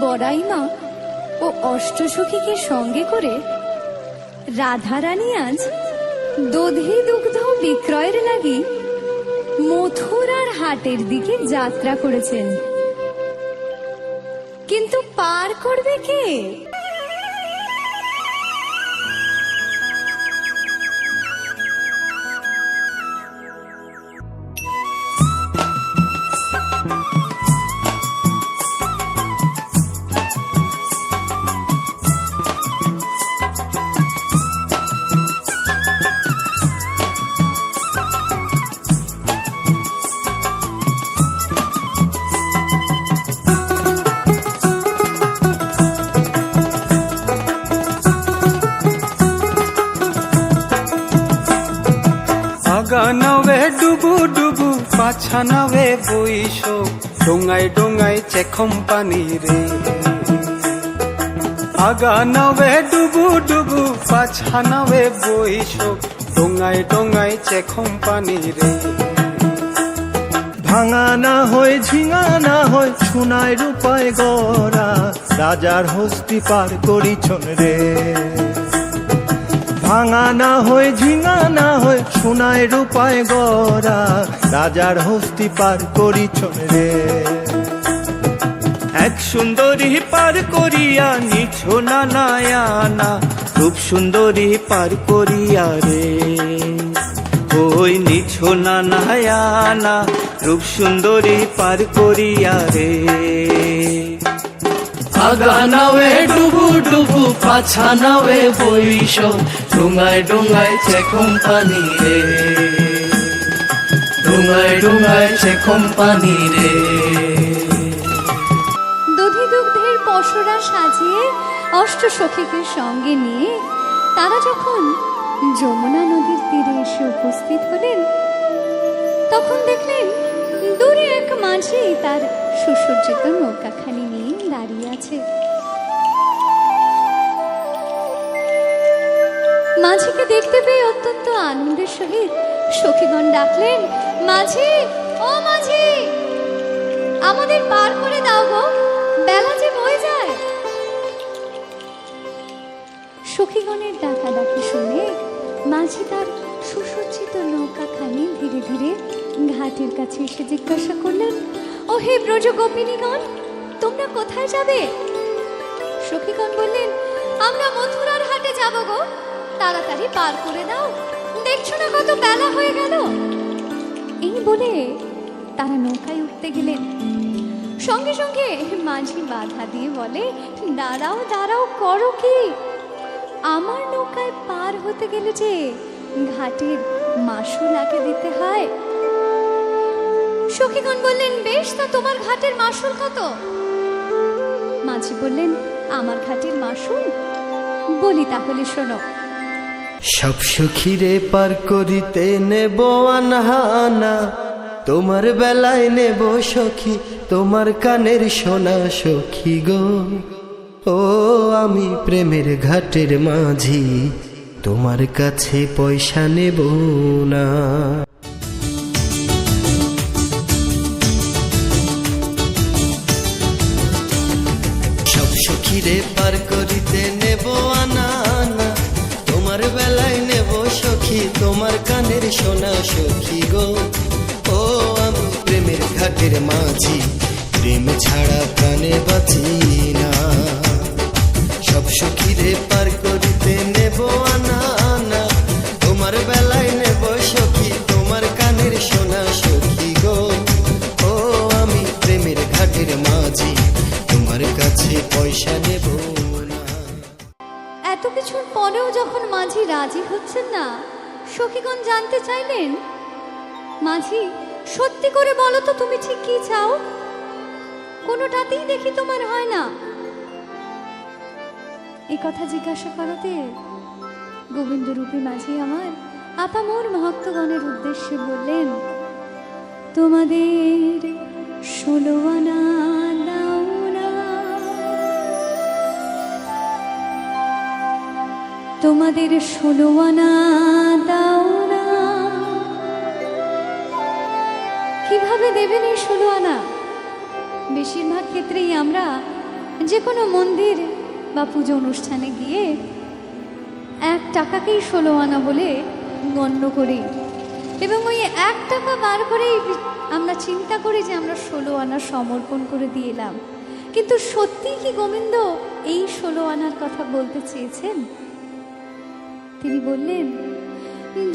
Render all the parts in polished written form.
বড়াইমা ও অষ্টসখীকে সঙ্গে করে রাধারানী আজ দধি দুগ্ধ বিক্রয়ের লাগি মথুরার হাটের দিকে যাত্রা করেছেন। কিন্তু পার করবে কে? গানাবে ডুবু ডুবু পাছানাবে বইস ডোঙায় ডোঙায় চেখম পানি রে। আগানাবে ডুবু ডুবু পাছানাবে বইস ডোঙায় ডোঙায় চেখম পানি রে। ভাঙা না হয় ঝিঙা না হয় সোনায় রূপায় গড়া রাজার হস্তি পার করিছন রে। ভাঙা না হয় ঝিঙা না হয় সোনায় রূপায় গড়া রাজার হস্তি পার করিছন রে। এক সুন্দরী পার করিয়া নিছো না নায়ানা রূপ সুন্দরী পার করিয়া রে। ওই নিছো না নায়ানা রূপ সুন্দরী পার করিয়া রে। আগানাবে ডুবু ডুবু পাছানাবে বইস ডোঙায় ডোঙায় চেখম পানি রে। ডোঙায় ডোঙায় চেখম পানি রে। দধি দুগ্ধের পসরা সাজিয়ে অষ্টসখীকে সঙ্গে নিয়ে তারা যখন যমুনা নদীর তীরে এসে উপস্থিত হলেন, তখন দেখলেন দূরে এক মাঝি তার সুসজ্জিত নৌকাখানি নিয়ে দাঁড়িয়ে আছে। মাঝিকে দেখতে পেয়ে অত্যন্ত আনন্দের সহিত সখীগণ ডাকলেন, মাঝি, ও মাঝি, আমাদের পার করে দাও গো, বেলা যে বয়ে যায়। সখীগণের ডাকাডাকি শুনে মাঝি তার সুসজ্জিত নৌকাখানি ধীরে ধীরে ঘাটের কাছে এসে জিজ্ঞাসা করলেন, ও হে ব্রজ গোপিনীগণ, তোমরা কোথায় যাবে? সখীগণ বললেন, আমরা মথুরার হাটে যাব গো, তাড়াতাড়ি পার করে দাও, দেখছো না কত বেলা হয়ে গেল। এই বলে তারা নৌকায় উঠতে গেলেন। সঙ্গে সঙ্গে মাঝি বাধা দিয়ে বলে, দাঁড়াও দাঁড়াও, করো কি? আমার নৌকায় পার হতে গেলে যে ঘাটের মাসুল আগে দিতে হয়। সখীগণ বললেন, বেশ, তা তোমার ঘাটের মাসুল কত? মাঝি বললেন, আমার ঘাটের মাসুল? বলি তাহলে শোনো। সব সখীরে পার করিতে নেব আনহানা, তোমার বেলায় নেব সখী তোমার কানের সোনা সখী গো। ও আমি প্রেমের ঘাটের মাঝি, তোমার কাছে পয়সা নেব না। সব সখীরে পার করিতে নেব আনানা, তোমার বেলায় নেব সখী তোমার কানের সোনা সখী গো। ও আমি প্রেমের ঘাটের মাঝি, প্রেম ছাড়া প্রাণে বাঁচি না। সব সখীরে পার করিতে নেব আনানা, তোমার বেলায় নেব সখী তোমার কানের সোনা সখী গো। ও আমি প্রেমের ঘাটের মাঝি, তোমার কাছে পয়সা নেব না। এত কিছুর পরেও যখন মাঝি রাজি হচ্ছেন না, সখীগণ জানতে চাইলেন, মাঝি, সত্যি করে বলো তো তুমি ঠিক কি চাও? কোনোটাতেই দেখি তোমার হয় না। এই কথা জিজ্ঞাসা করাতে গোবিন্দ রূপী মাঝি আমার আপামর ভক্তগণের উদ্দেশ্যে বললেন, তোমাদের 16 আনা দাও না, তোমাদের 16 আনা দাও না। কিভাবে দেবেন এই 16 আনা? বেশিরভাগ ক্ষেত্রেই আমরা যে কোনো মন্দির বা পুজো অনুষ্ঠানে গিয়ে 1 টাকাকেই 16 আনা বলে গণ্য করি, এবং ওই 1 টাকা বার করেই আমরা চিন্তা করি যে আমরা 16 আনা সমর্পণ করে দিয়ে এলাম। কিন্তু সত্যি কি গোবিন্দ এই 16 আনার কথা বলতে চেয়েছেন? তিনি বললেন,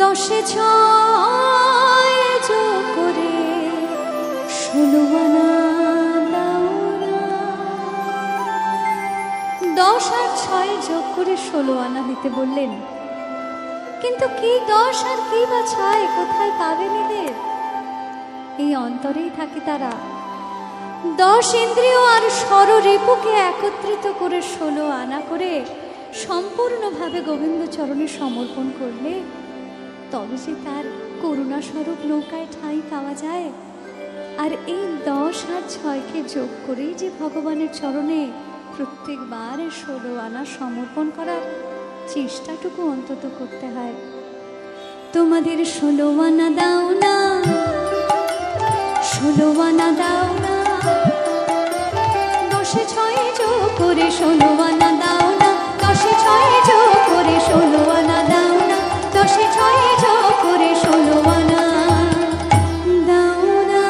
10-এ 6 যোগ করে 16 আনা দাও না। 10 আর 6 যোগ করে 16 আনা দিতে বললেন, কিন্তু কি 10 আর কি বা 6 কোথায় পাবেন এদের? এই অন্তরেই থাকে তারা। 10 ইন্দ্রিয় আর ষড়রিপুকে একত্রিত করে 16 আনা করে সম্পূর্ণভাবে গোবিন্দ চরণে সমর্পণ করলে তবে যে তার করুণাস্বরূপ নৌকায় ঠাঁই পাওয়া যায়। আর এই 10 আর 6কে যোগ করেই যে ভগবানের চরণে প্রত্যেকবার 16 আনা সমর্পণ করার চেষ্টাটুকু অন্তত করতে হয়। তোমাদের 16 আনা দাও না, 16 আনা দাও না, 10-এ 6 যোগ করে 16 আনা দাও না, 10-এ 6 যোগ করে 16 আনা দাও না, 10-এ 6 যোগ করে 16 আনা দাও না।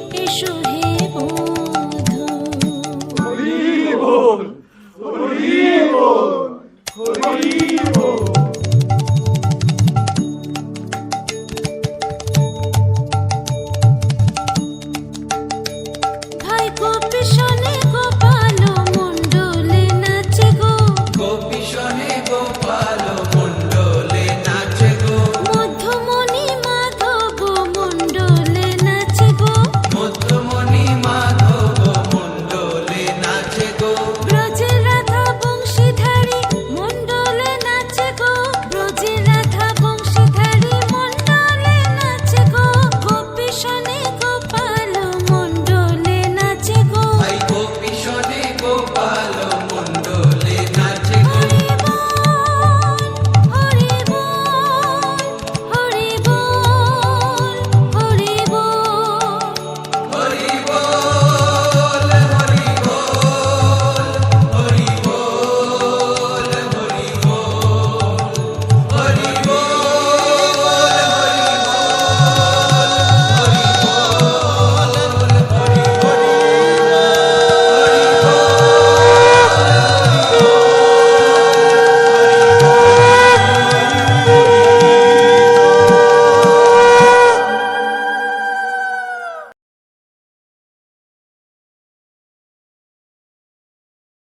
এসো হে বন্ধু।